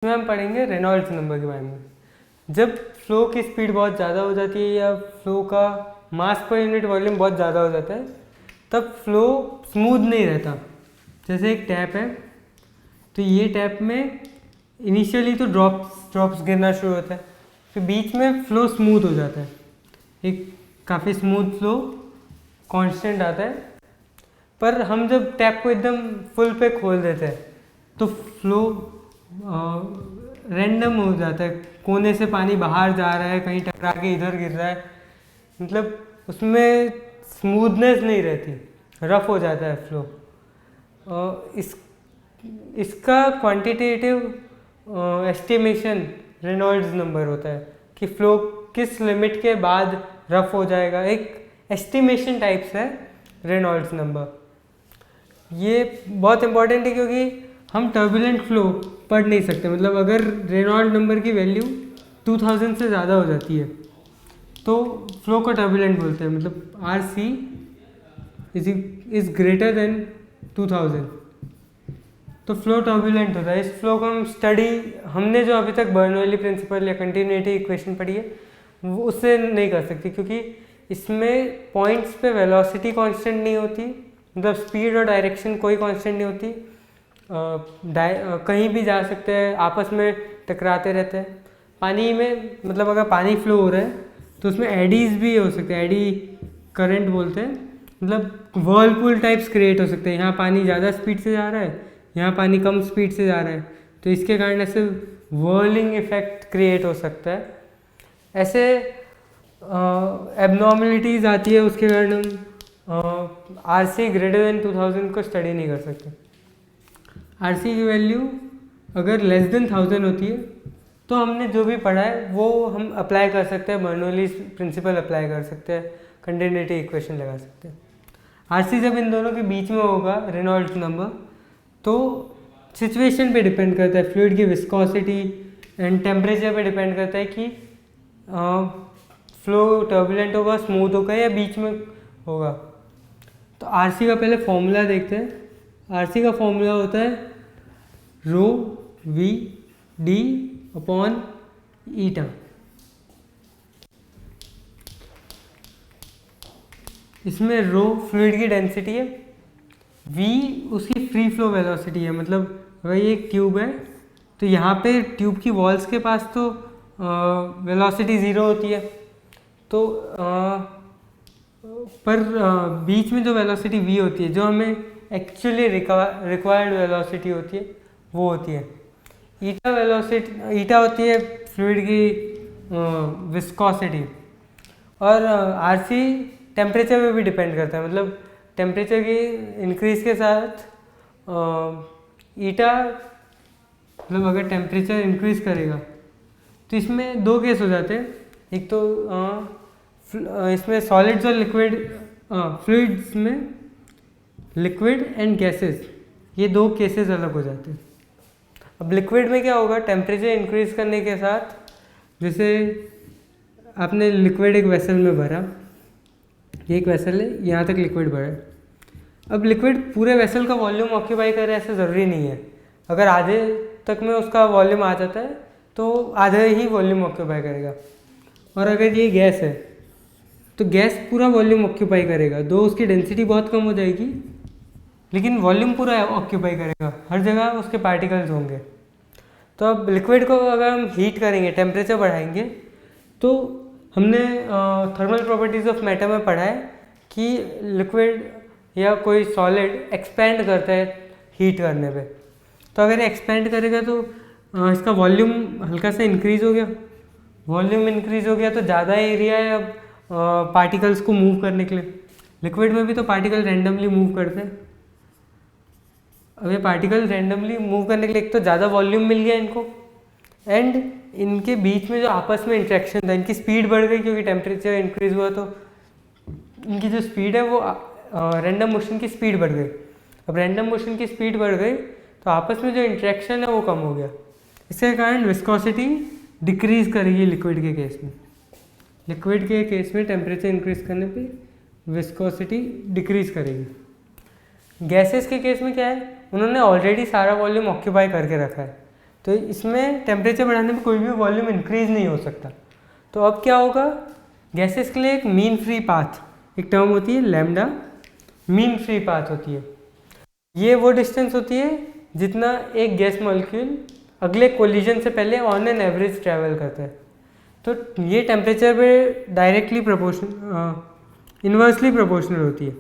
इसमें हम पढ़ेंगे रेनॉल्ड्स नंबर के बारे में। जब फ्लो की स्पीड बहुत ज़्यादा हो जाती है या फ्लो का मास पर यूनिट वॉल्यूम बहुत ज़्यादा हो जाता है तब फ्लो स्मूथ नहीं रहता। जैसे एक टैप है तो ये टैप में इनिशियली तो ड्रॉप्स गिरना शुरू होता है, फिर बीच में फ्लो स्मूथ हो जाता है, एक काफ़ी स्मूथ फ्लो कांस्टेंट आता है। पर हम जब टैप को एकदम फुल पे खोल देते हैं तो फ्लो रैंडम हो जाता है, कोने से पानी बाहर जा रहा है, कहीं टकरा के इधर गिर रहा है, मतलब उसमें स्मूथनेस नहीं रहती, रफ हो जाता है फ्लो। इसका क्वांटिटेटिव एस्टिमेशन रेनॉल्ड्स नंबर होता है कि फ्लो किस लिमिट के बाद रफ हो जाएगा, एक एस्टिमेशन टाइप्स है रेनॉल्ड्स नंबर। ये बहुत इंपॉर्टेंट है क्योंकि हम टर्बुलेंट फ्लो पढ़ नहीं सकते, मतलब अगर रेनॉल्ड नंबर की वैल्यू 2000 से ज़्यादा हो जाती है तो फ्लो को टर्बुलेंट बोलते हैं, मतलब R C is greater than 2000 तो फ्लो टर्बुलेंट होता है। इस फ्लो को हम हमने जो अभी तक बर्नौली प्रिंसिपल या कंटिन्यूटी इक्वेशन पढ़ी है वो उससे नहीं कर सकती, क्योंकि इसमें पॉइंट्स पे वेलोसिटी कांस्टेंट नहीं होती, मतलब स्पीड और डायरेक्शन कोई कांस्टेंट नहीं होती, कहीं भी जा सकते हैं, आपस में टकराते रहते हैं। पानी में मतलब अगर पानी फ्लो हो रहा है तो उसमें एडीज भी हो सकते हैं, एडी करंट बोलते हैं, मतलब वर्लपूल टाइप्स क्रिएट हो सकते हैं। यहाँ पानी ज़्यादा स्पीड से जा रहा है, यहाँ पानी कम स्पीड से जा रहा है, तो इसके कारण ऐसे वर्लिंग इफेक्ट क्रिएट हो सकता है। ऐसे एबनॉर्मलिटीज़ आती है, उसके कारण हम आर सी ग्रेटर देन 2000 को स्टडी नहीं कर सकते। आर सी की वैल्यू अगर लेस देन 1000 होती है तो हमने जो भी पढ़ा है वो हम अप्लाई कर सकते हैं, बर्नौली प्रिंसिपल अप्लाई कर सकते हैं, कंटिन्यूटी इक्वेशन लगा सकते हैं। आर सी जब इन दोनों के बीच में होगा रेनॉल्ड्स नंबर तो सिचुएशन पे डिपेंड करता है, फ्लूइड की विस्कोसिटी एंड टेम्परेचर पे डिपेंड करता है कि फ्लो टर्बुलेंट होगा, स्मूथ होगा या बीच में होगा। तो आर सी का पहले फॉर्मूला देखते हैं। आर सी का फॉर्मूला होता है रो वी डी अपॉन ईटा। इसमें रो फ्लूइड की डेंसिटी है, वी उसकी फ्री फ्लो वेलोसिटी है, मतलब अगर ये एक ट्यूब है तो यहाँ पे ट्यूब की वॉल्स के पास तो वेलोसिटी ज़ीरो होती है, तो पर बीच में जो वेलोसिटी वी होती है, जो हमें एक्चुअली रिक्वायर्ड वेलोसिटी होती है, वो होती है ईटा वेलोसिटी। ईटा होती है फ्लूइड की विस्कोसिटी। और आरसी टेम्परेचर पे भी डिपेंड करता है, मतलब टेम्परेचर की इंक्रीज के साथ ईटा, मतलब अगर टेम्परेचर इंक्रीज करेगा तो इसमें दो केस हो जाते हैं। एक तो इसमें सॉलिड्स और लिक्विड, फ्लूइड्स में लिक्विड एंड गैसेस, ये दो केसेस अलग हो जाते हैं। अब लिक्विड में क्या होगा, टेम्परेचर इंक्रीज करने के साथ, जैसे आपने लिक्विड एक वेसल में भरा, ये एक वेसल है, यहाँ तक लिक्विड भरा है। अब लिक्विड पूरे वेसल का वॉल्यूम ऑक्यूपाई करे ऐसा ज़रूरी नहीं है, अगर आधे तक में उसका वॉल्यूम आ जाता है तो आधे ही वॉल्यूम ऑक्यूपाई करेगा। और अगर ये गैस है तो गैस पूरा वॉल्यूम ऑक्यूपाई करेगा, दो उसकी डेंसिटी बहुत कम हो जाएगी लेकिन वॉल्यूम पूरा ऑक्यूपाई करेगा, हर जगह उसके पार्टिकल्स होंगे। तो अब लिक्विड को अगर हम हीट करेंगे, टेम्परेचर बढ़ाएंगे, तो हमने थर्मल प्रॉपर्टीज़ ऑफ मैटर में पढ़ा है कि लिक्विड या कोई सॉलिड एक्सपेंड करता है हीट करने पे। तो अगर एक्सपेंड करेगा तो इसका वॉल्यूम हल्का सा इंक्रीज़ हो गया, वॉल्यूम इंक्रीज़ हो गया तो ज़्यादा एरिया है अब पार्टिकल्स को मूव करने के लिए। लिक्विड में भी तो पार्टिकल रैंडमली मूव करते हैं, अब ये पार्टिकल रैंडमली मूव करने के लिए एक तो ज़्यादा वॉल्यूम मिल गया इनको, एंड इनके बीच में जो आपस में इंट्रैक्शन था, इनकी स्पीड बढ़ गई क्योंकि टेम्परेचर इंक्रीज हुआ, तो इनकी जो स्पीड है वो रैंडम मोशन की स्पीड बढ़ गई। अब रैंडम मोशन की स्पीड बढ़ गई तो आपस में जो इंट्रैक्शन है वो कम हो गया, इसके कारण विस्कोसिटी डिक्रीज करेगी लिक्विड के केस में। लिक्विड के केस में टेम्परेचर इंक्रीज करने पे विस्कोसिटी डिक्रीज करेगी। गैसेस के केस में क्या है, उन्होंने ऑलरेडी सारा वॉल्यूम ऑक्यूपाई करके रखा है, तो इसमें टेम्परेचर बढ़ाने में कोई भी वॉल्यूम इंक्रीज नहीं हो सकता। तो अब क्या होगा, गैसेस के लिए एक मीन फ्री पाथ, एक टर्म होती है लैम्डा, मीन फ्री पाथ होती है। ये वो डिस्टेंस होती है जितना एक गैस मॉलिक्यूल अगले कोलिजन से पहले ऑन एन एवरेज ट्रैवल करता है। तो ये टेम्परेचर पे डायरेक्टली इन्वर्सली प्रोपोर्शनल होती है।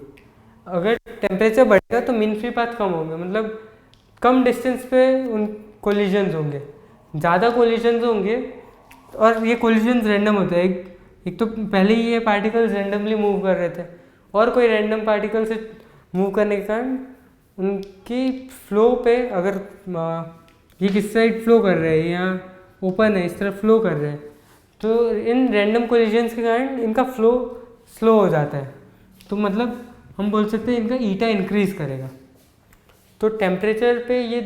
अगर टेम्परेचर बढ़ेगा तो मीन फ्री पाथ कम होंगे, मतलब कम डिस्टेंस पे उन कोलिजन्स होंगे। ज़्यादा कोलिजन्स होंगे और ये कोलिजन्स रैंडम होते हैं। एक तो पहले ही ये पार्टिकल्स रैंडमली मूव कर रहे थे और कोई रैंडम पार्टिकल से मूव करने के कारण उनकी फ्लो पे, अगर ये किस साइड फ्लो कर रहे हैं, यहाँ ओपन है, इस तरफ फ्लो कर रहे हैं, तो इन रैंडम कोलिजन्स के कारण इनका फ्लो स्लो हो जाता है। तो मतलब हम बोल सकते हैं इनका ईटा इंक्रीज करेगा। तो टेम्परेचर पे ये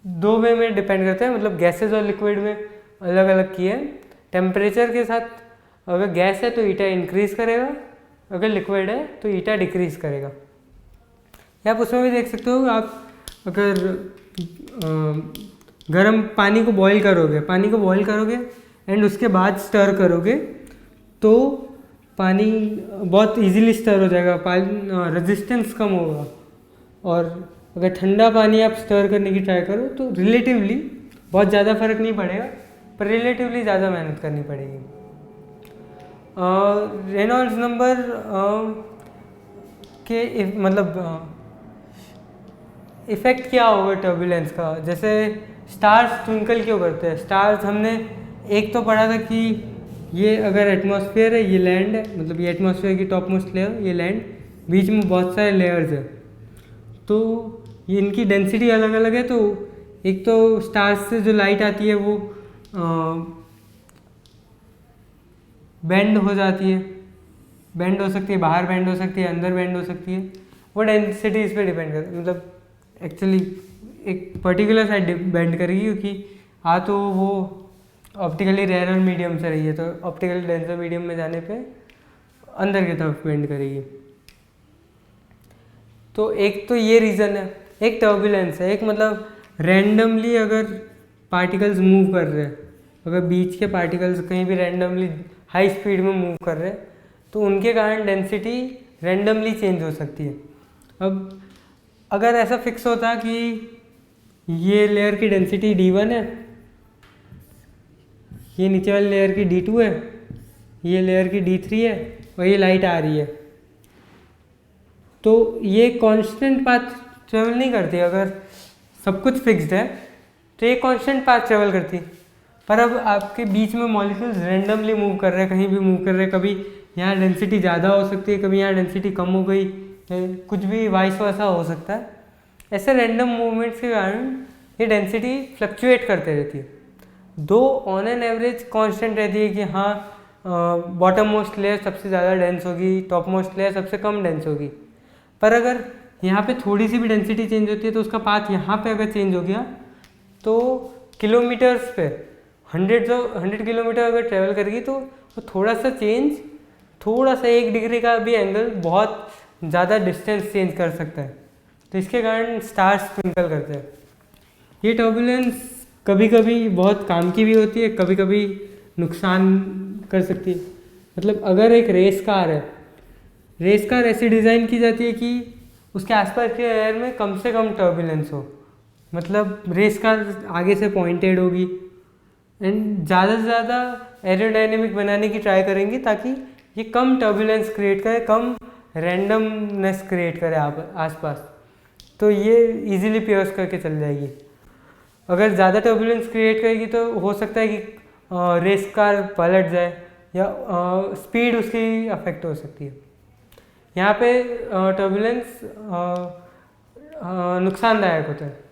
दो वे में डिपेंड करता है, मतलब गैसेस और लिक्विड में अलग अलग किए हैं। टेम्परेचर के साथ अगर गैस है तो ईटा इंक्रीज करेगा, अगर लिक्विड है तो ईटा डिक्रीज करेगा। या आप उसमें भी देख सकते हो, आप अगर गर्म पानी को बॉईल करोगे एंड उसके बाद स्टर करोगे तो पानी बहुत इजीली स्टर हो जाएगा, रेजिस्टेंस कम होगा। और अगर ठंडा पानी आप स्टर करने की ट्राई करो तो रिलेटिवली बहुत ज़्यादा फर्क नहीं पड़ेगा, पर रिलेटिवली ज़्यादा मेहनत करनी पड़ेगी। रेनॉल्ड्स नंबर के मतलब इफ़ेक्ट क्या होगा टर्बुलेंस का। जैसे स्टार्स ट्विंकल क्यों करते हैं, स्टार्स हमने एक तो पढ़ा था कि ये अगर एटमॉस्फेयर है, ये लैंड है, मतलब ये एटमॉस्फेयर की टॉप मोस्ट लेयर, ये लैंड, बीच में बहुत सारे लेयर्स है, तो ये इनकी डेंसिटी अलग अलग है। तो एक तो स्टार्स से जो लाइट आती है वो बेंड हो जाती है, बेंड हो सकती है, बाहर बेंड हो सकती है, अंदर बेंड हो सकती है, वो डेंसिटी इस पर डिपेंड करती है। मतलब एक्चुअली एक पर्टिकुलर साइड बेंड करेगी, क्योंकि तो वो ऑप्टिकली रेयर मीडियम से रही है, तो ऑप्टिकली डेंसर मीडियम में जाने पे अंदर की तरफ बेंड करेगी। तो एक तो ये रीज़न है, एक टर्बुलेंस है, एक मतलब रैंडमली अगर पार्टिकल्स मूव कर रहे हैं, अगर बीच के पार्टिकल्स कहीं भी रैंडमली हाई स्पीड में मूव कर रहे हैं तो उनके कारण डेंसिटी रैंडमली चेंज हो सकती है। अब अगर ऐसा फिक्स होता कि ये लेयर की डेंसिटी D1 है, ये नीचे वाली लेयर की D2 है, ये लेयर की D3 है और ये लाइट आ रही है, तो ये कांस्टेंट पाथ ट्रेवल नहीं करती। अगर सब कुछ फिक्स्ड है तो ये कांस्टेंट पाथ ट्रेवल करती। पर अब आपके बीच में मॉलिक्यूल्स रैंडमली मूव कर रहे हैं, कहीं भी मूव कर रहे हैं, कभी यहाँ डेंसिटी ज़्यादा हो सकती है, कभी यहाँ डेंसिटी कम हो गई, कुछ भी वाइस वर्सा हो सकता है। ऐसे रैंडम मूवमेंट्स के कारण ये डेंसिटी फ्लक्चुएट करते रहती है। दो ऑन एन एवरेज कांस्टेंट रहती है कि हाँ बॉटम मोस्ट लेयर सबसे ज़्यादा डेंस होगी, टॉप मोस्ट लेयर सबसे कम डेंस होगी। पर अगर यहाँ पे थोड़ी सी भी डेंसिटी चेंज होती है तो उसका पाथ यहाँ पे अगर चेंज हो गया तो किलोमीटर्स पे 100 किलोमीटर अगर ट्रेवल करेगी तो थोड़ा सा चेंज, थोड़ा सा 1 डिग्री का भी एंगल बहुत ज़्यादा डिस्टेंस चेंज कर सकता है। तो इसके कारण स्टार्स ट्विंकल करते हैं। ये टर्बुलेंस कभी कभी बहुत काम की भी होती है, कभी कभी नुकसान कर सकती है। मतलब अगर एक रेस कार है, रेस कार ऐसी डिज़ाइन की जाती है कि उसके आसपास के एयर में कम से कम टर्बुलेंस हो, मतलब रेस कार आगे से पॉइंटेड होगी एंड ज़्यादा से ज़्यादा एरोडायनेमिक बनाने की ट्राई करेंगी ताकि ये कम टर्बुलेंस क्रिएट करे, कम रैंडमनेस क्रिएट करे आसपास। तो ये इजीली पियर्स करके चल जाएगी। अगर ज़्यादा टर्बुलेंस क्रिएट करेगी तो हो सकता है कि रेस कार पलट जाए या स्पीड उसकी अफेक्ट हो सकती है। यहाँ पे टर्बुलेंस नुकसानदायक होता है।